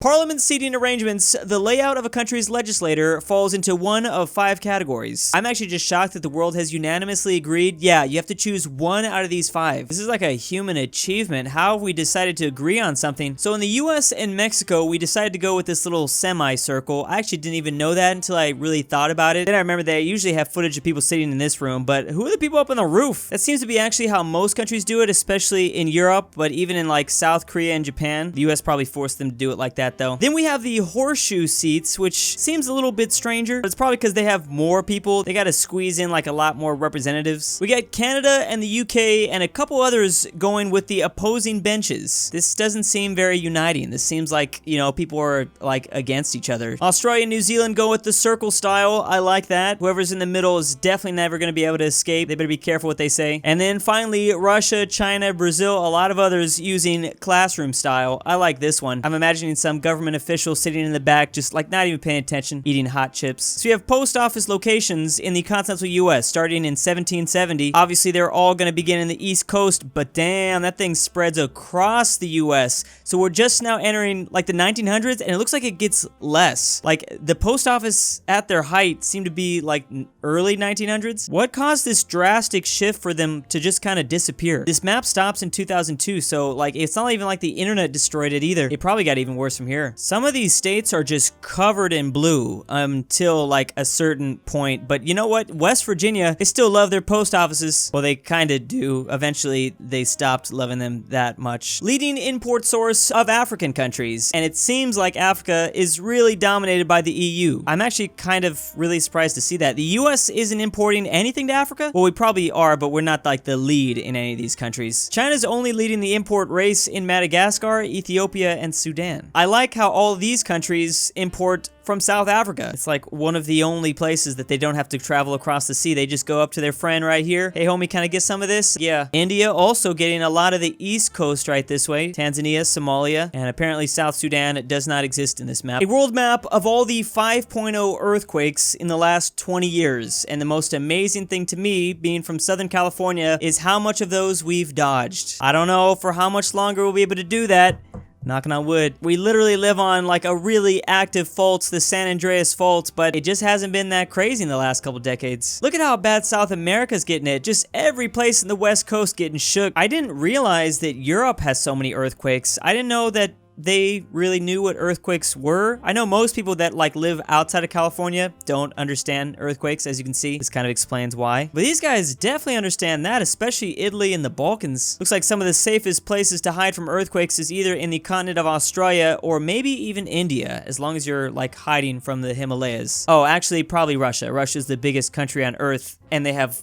Parliament seating arrangements, the layout of a country's legislator falls into one of 5 categories. I'm actually just shocked that the world has unanimously agreed, yeah, you have to choose one out of these 5. This is like a human achievement. How have we decided to agree on something? So in the US and Mexico, we decided to go with this little semicircle. I actually didn't even know that until I really thought about it. Then I remember they usually have footage of people sitting in this room, but who are the people up on the roof? That seems to be actually how most countries do it, especially in Europe, but even in like South Korea and Japan. The US probably forced them to do it like that though. Then we have the horseshoe seats, which seems a little bit stranger, but it's probably because they have more people. They gotta squeeze in like a lot more representatives. We got Canada and the UK and a couple others going with the opposing benches. This doesn't seem very uniting. This seems like, you know, people are like against each other. Australia and New Zealand go with the circle style. I like that. Whoever's in the middle is definitely never gonna be able to escape. They better be careful what they say. And then finally, Russia, China, Brazil, a lot of others using classroom style. I like this one. I'm imagining some government official sitting in the back, just like not even paying attention, eating hot chips. So you have post office locations in the continental US starting in 1770. Obviously, they're all going to begin in the East Coast, but damn, that thing spreads across the US. So we're just now entering like the 1900s, and it looks like it gets less. Like the post office at their height seemed to be like early 1900s. What caused this drastic shift for them to just kind of disappear? This map stops in 2002, so like it's not even like the internet destroyed it either. It probably got even worse from here. Some of these states are just covered in blue until like a certain point, but you know what? West Virginia, they still love their post offices. Well, they kind of do. Eventually, they stopped loving them that much. Leading import source of African countries, and it seems like Africa is really dominated by the EU. I'm actually kind of really surprised to see that. The US isn't importing anything to Africa. Well, we probably are, but we're not like the lead in any of these countries. China's only leading the import race in Madagascar, Ethiopia, and Sudan. I like how all of these countries import from South Africa. It's like one of the only places that they don't have to travel across the sea. They just go up to their friend right here. Hey homie, can I get some of this? Yeah. India also getting a lot of the East Coast right this way. Tanzania, Somalia, and apparently South Sudan does not exist in this map. A world map of all the 5.0 earthquakes in the last 20 years. And the most amazing thing to me, being from Southern California, is how much of those we've dodged. I don't know for how much longer we'll be able to do that. Knocking on wood. We literally live on like a really active fault, the San Andreas Fault, but it just hasn't been that crazy in the last couple decades. Look at how bad South America's getting it. Just every place in the West Coast getting shook. I didn't realize that Europe has so many earthquakes. I didn't know that they really knew what earthquakes were. I know most people that like live outside of California don't understand earthquakes, as you can see. This kind of explains why. But these guys definitely understand that, especially Italy and the Balkans. Looks like some of the safest places to hide from earthquakes is either in the continent of Australia or maybe even India, as long as you're like hiding from the Himalayas. Oh, actually probably Russia. Russia's the biggest country on Earth, and they have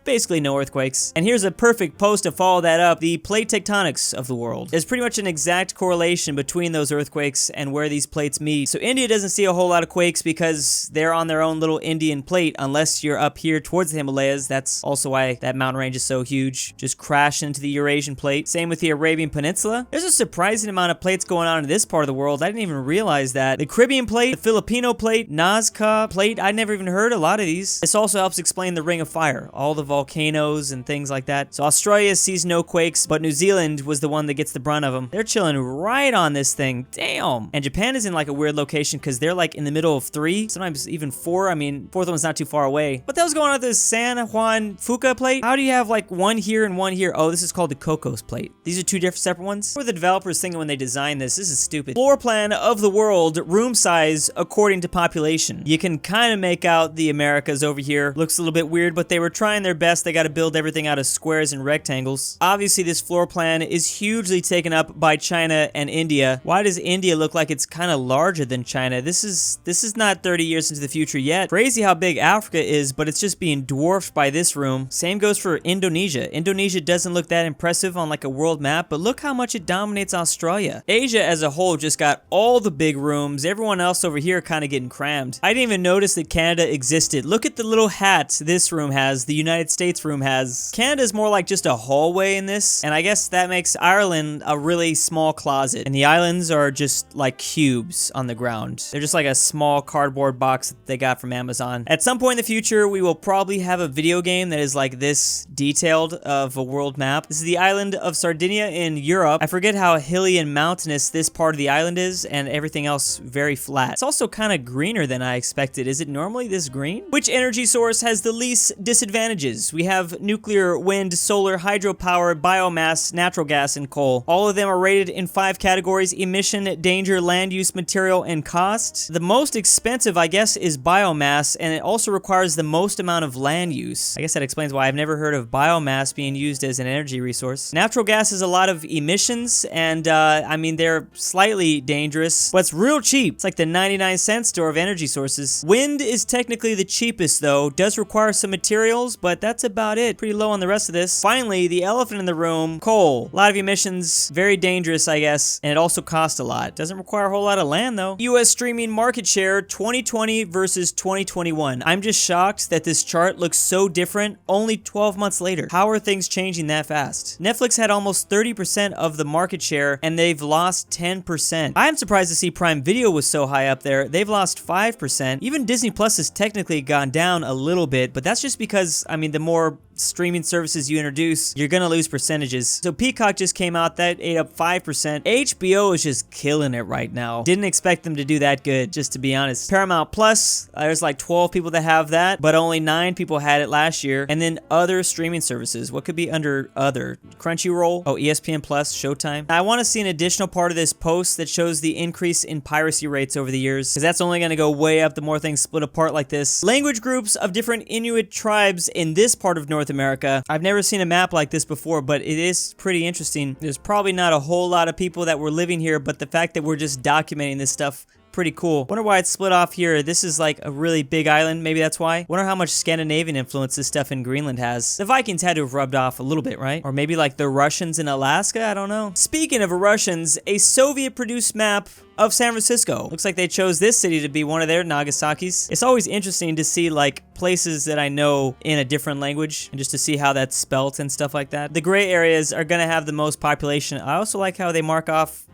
basically no earthquakes. And here's a perfect post to follow that up. The plate tectonics of the world. There's pretty much an exact correlation between those earthquakes and where these plates meet. So India doesn't see a whole lot of quakes because they're on their own little Indian plate, unless you're up here towards the Himalayas. That's also why that mountain range is so huge. Just crash into the Eurasian plate. Same with the Arabian Peninsula. There's a surprising amount of plates going on in this part of the world. I didn't even realize that. The Caribbean plate, the Filipino plate, Nazca plate. I never even heard a lot of these. This also helps explain the Ring of Fire, all the volcanoes and things like that. So Australia sees no quakes, but New Zealand was the one that gets the brunt of them. They're chilling right on this thing. Damn. And Japan is in like a weird location because they're like in the middle of 3, sometimes even 4. I mean, 4th one's not too far away. What the hell's going on with this San Juan Fuca plate? How do you have like one here and one here? Oh, this is called the Cocos plate. These are 2 different separate ones. What were the developers thinking when they designed this? This is stupid. Floor plan of the world, room size according to population. You can kind of make out the Americas over here. Looks a little bit weird, but they were trying their best. They got to build everything out of squares and rectangles. Obviously, this floor plan is hugely taken up by China and India. Why does India look like it's kind of larger than China? This is not 30 years into the future yet. Crazy how big Africa is, but it's just being dwarfed by this room. Same goes for Indonesia. Indonesia doesn't look that impressive on like a world map, but look how much it dominates Australia. Asia as a whole just got all the big rooms. Everyone else over here kind of getting crammed. I didn't even notice that Canada existed. Look at the little hat this room has, the United States room has. Canada's more like just a hallway in this, and I guess that makes Ireland a really small closet. And the islands are just like cubes on the ground. They're just like a small cardboard box that they got from Amazon. At some point in the future, we will probably have a video game that is like this detailed of a world map. This is the island of Sardinia in Europe. I forget how hilly and mountainous this part of the island is, and everything else very flat. It's also kind of greener than I expected. Is it normally this green? Which energy source has the least disadvantages? We have nuclear, wind, solar, hydropower, biomass, natural gas, and coal. All of them are rated in 5 categories: emission, danger, land use, material, and cost. The most expensive, I guess, is biomass, and it also requires the most amount of land use. I guess that explains why I've never heard of biomass being used as an energy resource. Natural gas has a lot of emissions, and I mean, they're slightly dangerous, but it's real cheap. It's like the 99-cent store of energy sources. Wind is technically the cheapest, though. Does require some materials, but that's about it. Pretty low on the rest of this. Finally, the elephant in the room, coal. A lot of emissions, very dangerous, I guess, and it also costs a lot. Doesn't require a whole lot of land, though. US streaming market share 2020 versus 2021. I'm just shocked that this chart looks so different only 12 months later. How are things changing that fast? Netflix had almost 30% of the market share, and they've lost 10%. I'm surprised to see Prime Video was so high up there. They've lost 5%. Even Disney Plus has technically gone down a little bit, but that's just because, I mean, the more streaming services you introduce, you're gonna lose percentages. So Peacock just came out, that ate up 5%. HBO is just killing it right now. Didn't expect them to do that good, just to be honest. Paramount Plus, there's like 12 people that have that, but only 9 people had it last year. And then other streaming services. What could be under other? Crunchyroll? Oh, ESPN Plus, Showtime. I want to see an additional part of this post that shows the increase in piracy rates over the years, because that's only gonna go way up the more things split apart like this. Language groups of different Inuit tribes in this part of North America. I've never seen a map like this before, but it is pretty interesting. There's probably not a whole lot of people that were living here, but the fact that we're just documenting this stuff, pretty cool. Wonder why it's split off here. This is like a really big island. Maybe that's why. Wonder how much Scandinavian influence this stuff in Greenland has. The Vikings had to have rubbed off a little bit, right? Or maybe like the Russians in Alaska? I don't know. Speaking of Russians, a Soviet-produced map of San Francisco. Looks like they chose this city to be one of their Nagasaki's. It's always interesting to see like places that I know in a different language and just to see how that's spelt and stuff like that. The gray areas are gonna have the most population. I also like how they mark off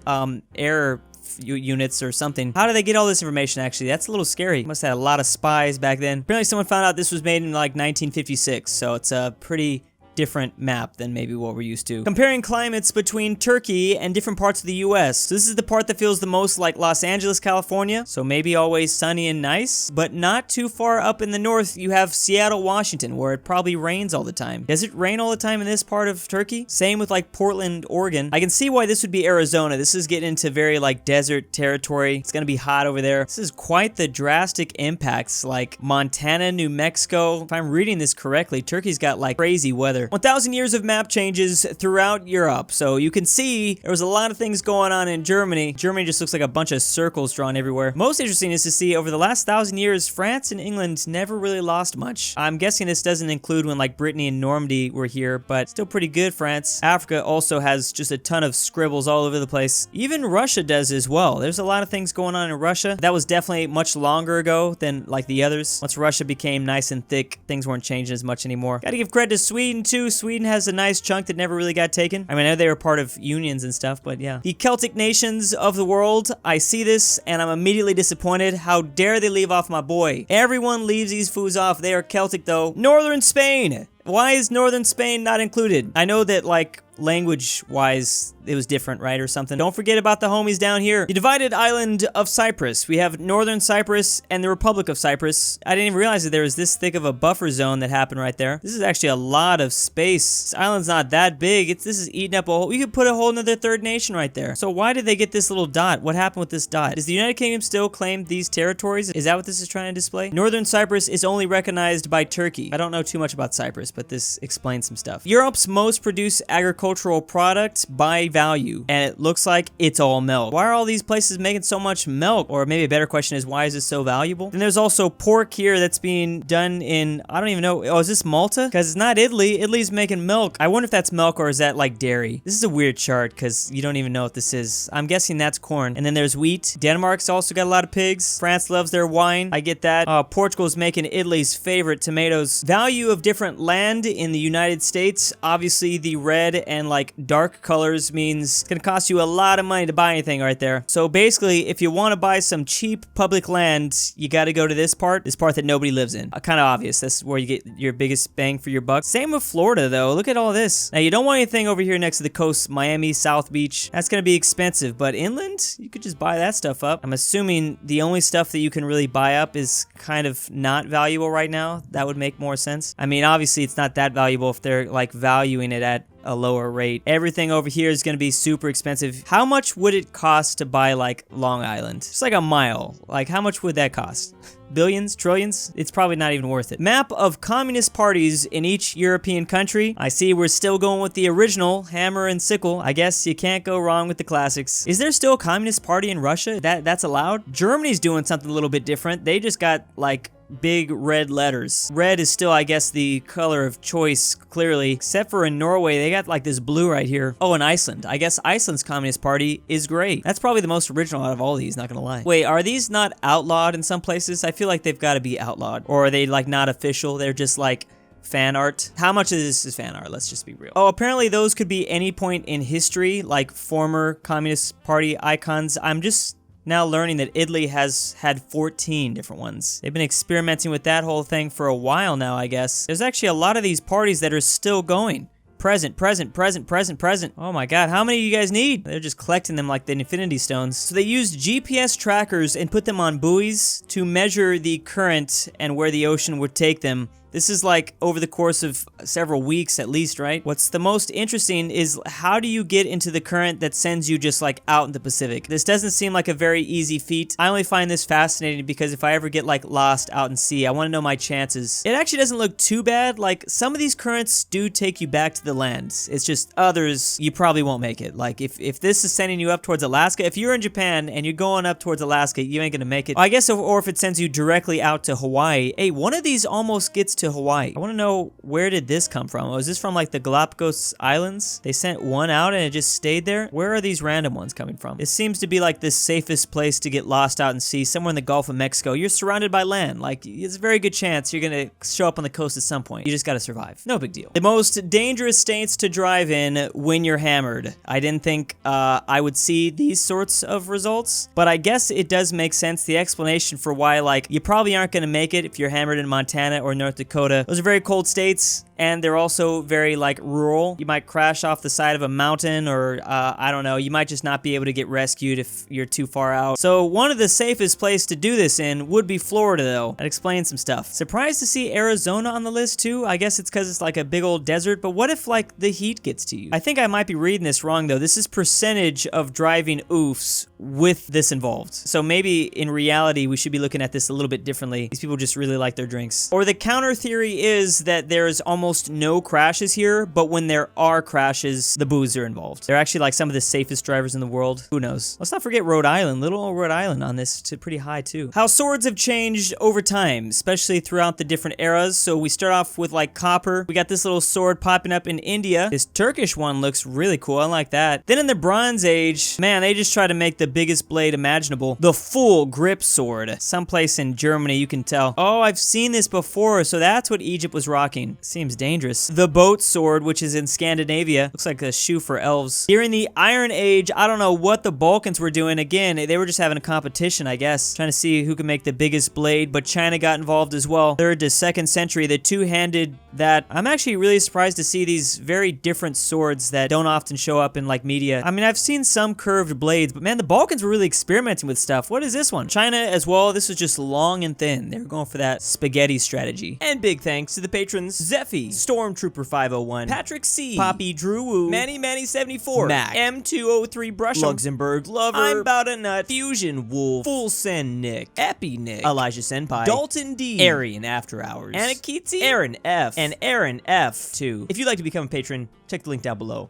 air units or something. How do they get all this information, actually? That's a little scary. Must have had a lot of spies back then. Apparently someone found out this was made in like 1956, so it's a pretty different map than maybe what we're used to. Comparing climates between Turkey and different parts of the US. So this is the part that feels the most like Los Angeles, California. So maybe always sunny and nice, but not too far up in the north, you have Seattle, Washington, where it probably rains all the time. Does it rain all the time in this part of Turkey? Same with like Portland, Oregon. I can see why this would be Arizona. This is getting into very like desert territory. It's gonna be hot over there. This is quite the drastic impacts, like Montana, New Mexico. If I'm reading this correctly, Turkey's got like crazy weather. 1,000 years of map changes throughout Europe. So you can see there was a lot of things going on in Germany. Germany just looks like a bunch of circles drawn everywhere. Most interesting is to see over the last 1,000 years, France and England never really lost much. I'm guessing this doesn't include when like Brittany and Normandy were here, but still pretty good, France. Africa also has just a ton of scribbles all over the place. Even Russia does as well. There's a lot of things going on in Russia. That was definitely much longer ago than like the others. Once Russia became nice and thick, things weren't changing as much anymore. Gotta give credit to Sweden too. Sweden has a nice chunk that never really got taken. I mean, I know they were part of unions and stuff, but yeah. The Celtic nations of the world, I see this and I'm immediately disappointed. How dare they leave off my boy? Everyone leaves these fools off. They are Celtic though. Northern Spain. Why is Northern Spain not included? I know that like language-wise, it was different, right, or something. Don't forget about the homies down here. The divided island of Cyprus. We have Northern Cyprus and the Republic of Cyprus. I didn't even realize that there was this thick of a buffer zone that happened right there. This is actually a lot of space. This island's not that big. This is eating up a whole... You could put a whole nother third nation right there. So why did they get this little dot? What happened with this dot? Does the United Kingdom still claim these territories? Is that what this is trying to display? Northern Cyprus is only recognized by Turkey. I don't know too much about Cyprus, but this explains some stuff. Europe's most produced agricultural product by value, and it looks like it's all milk. Why are all these places making so much milk? Or maybe a better question is, why is this so valuable? Then there's also pork here that's being done in, I don't even know, oh, is this Malta? Because it's not Italy. Italy's making milk. I wonder if that's milk or is that like dairy? This is a weird chart because you don't even know what this is. I'm guessing that's corn. And then there's wheat. Denmark's also got a lot of pigs. France loves their wine. I get that. Portugal's making Italy's favorite tomatoes. Value of different land land in the United States, obviously the red and like dark colors means it's gonna cost you a lot of money to buy anything right there. So basically, if you want to buy some cheap public land, you got to go to this part that nobody lives in. Kind of obvious. That's where you get your biggest bang for your buck. Same with Florida though. Look at all this. Now you don't want anything over here next to the coast, Miami, South Beach. That's gonna be expensive, but inland, you could just buy that stuff up. I'm assuming the only stuff that you can really buy up is kind of not valuable right now. That would make more sense. I mean, obviously it's not that valuable if they're like valuing it at a lower rate. Everything over here is going to be super expensive. How much would it cost to buy like Long Island? Just like a mile. Like how much would that cost? Billions? Trillions? It's probably not even worth it. Map of communist parties in each European country. I see we're still going with the original hammer and sickle. I guess you can't go wrong with the classics. Is there still a communist party in Russia? That's allowed? Germany's doing something a little bit different. They just got like big red letters. Red is still, I guess, the color of choice, clearly. Except for in Norway, they got like this blue right here. Oh, and Iceland. I guess Iceland's Communist Party is gray. That's probably the most original out of all these, not gonna lie. Wait, are these not outlawed in some places? I feel like they've got to be outlawed. Or are they like not official? They're just like fan art. How much of this is fan art? Let's just be real. Oh, apparently those could be any point in history, like former Communist Party icons. I'm just now learning that Italy has had 14 different ones. They've been experimenting with that whole thing for a while now, I guess. There's actually a lot of these parties that are still going. Present, present, present, present, present. Oh my god, how many do you guys need? They're just collecting them like the Infinity Stones. So they used GPS trackers and put them on buoys to measure the current and where the ocean would take them. This is like over the course of several weeks at least, right? What's the most interesting is how do you get into the current that sends you just like out in the Pacific? This doesn't seem like a very easy feat. I only find this fascinating because if I ever get like lost out in sea, I want to know my chances. It actually doesn't look too bad. Like some of these currents do take you back to the land. It's just others, you probably won't make it. Like if this is sending you up towards Alaska, if you're in Japan and you're going up towards Alaska, you ain't gonna make it. I guess, or if it sends you directly out to Hawaii. Hey, one of these almost gets to Hawaii. I want to know, where did this come from? Was this from like the Galapagos Islands? They sent one out and it just stayed there? Where are these random ones coming from? It seems to be like the safest place to get lost out in sea, somewhere in the Gulf of Mexico. You're surrounded by land. Like, it's a very good chance you're gonna show up on the coast at some point. You just gotta survive. No big deal. The most dangerous states to drive in when you're hammered. I didn't think I would see these sorts of results, but I guess it does make sense. The explanation for why, like, you probably aren't gonna make it if you're hammered in Montana or North Dakota. Those are very cold states, and they're also very, like, rural. You might crash off the side of a mountain, or, I don't know, you might just not be able to get rescued if you're too far out. So one of the safest places to do this in would be Florida, though. That explains some stuff. Surprised to see Arizona on the list, too. I guess it's because it's, like, a big old desert, but what if, like, the heat gets to you? I think I might be reading this wrong, though. This is percentage of driving oofs with this involved. So maybe, in reality, we should be looking at this a little bit differently. These people just really like their drinks. Or the counter theory is that there's almost no crashes here, but when there are crashes, the booze are involved. They're actually like some of the safest drivers in the world. Who knows? Let's not forget Rhode Island. Little old Rhode Island on this to pretty high too. How swords have changed over time, especially throughout the different eras. So we start off with like copper. We got this little sword popping up in India. This Turkish one looks really cool. I like that. Then in the Bronze Age, man, they just try to make the biggest blade imaginable. The full grip sword. Someplace in Germany, you can tell. Oh, I've seen this before. So that's what Egypt was rocking. Seems dangerous. The boat sword, which is in Scandinavia. Looks like a shoe for elves. During the Iron Age, I don't know what the Balkans were doing. Again, they were just having a competition, I guess. Trying to see who could make the biggest blade, but China got involved as well. 3rd to 2nd century, the two-handed that. I'm actually really surprised to see these very different swords that don't often show up in like media. I mean, I've seen some curved blades, but man, the Balkans were really experimenting with stuff. What is this one? China as well. This was just long and thin. They were going for that spaghetti strategy. And big thanks to the patrons Zeffi, Stormtrooper 501, Patrick C, Poppy Drew Woo, Manny 74, Mac, M203 BrushEm, LuxembourgLover, I'm About a Nut, FusionWolf, Full Send Nick, EpiNick, Elijah Senpai, Dalton D, AryanAfterHours, Anikyte, Aaron F, and Aaron F2. If you'd like to become a patron, check the link down below.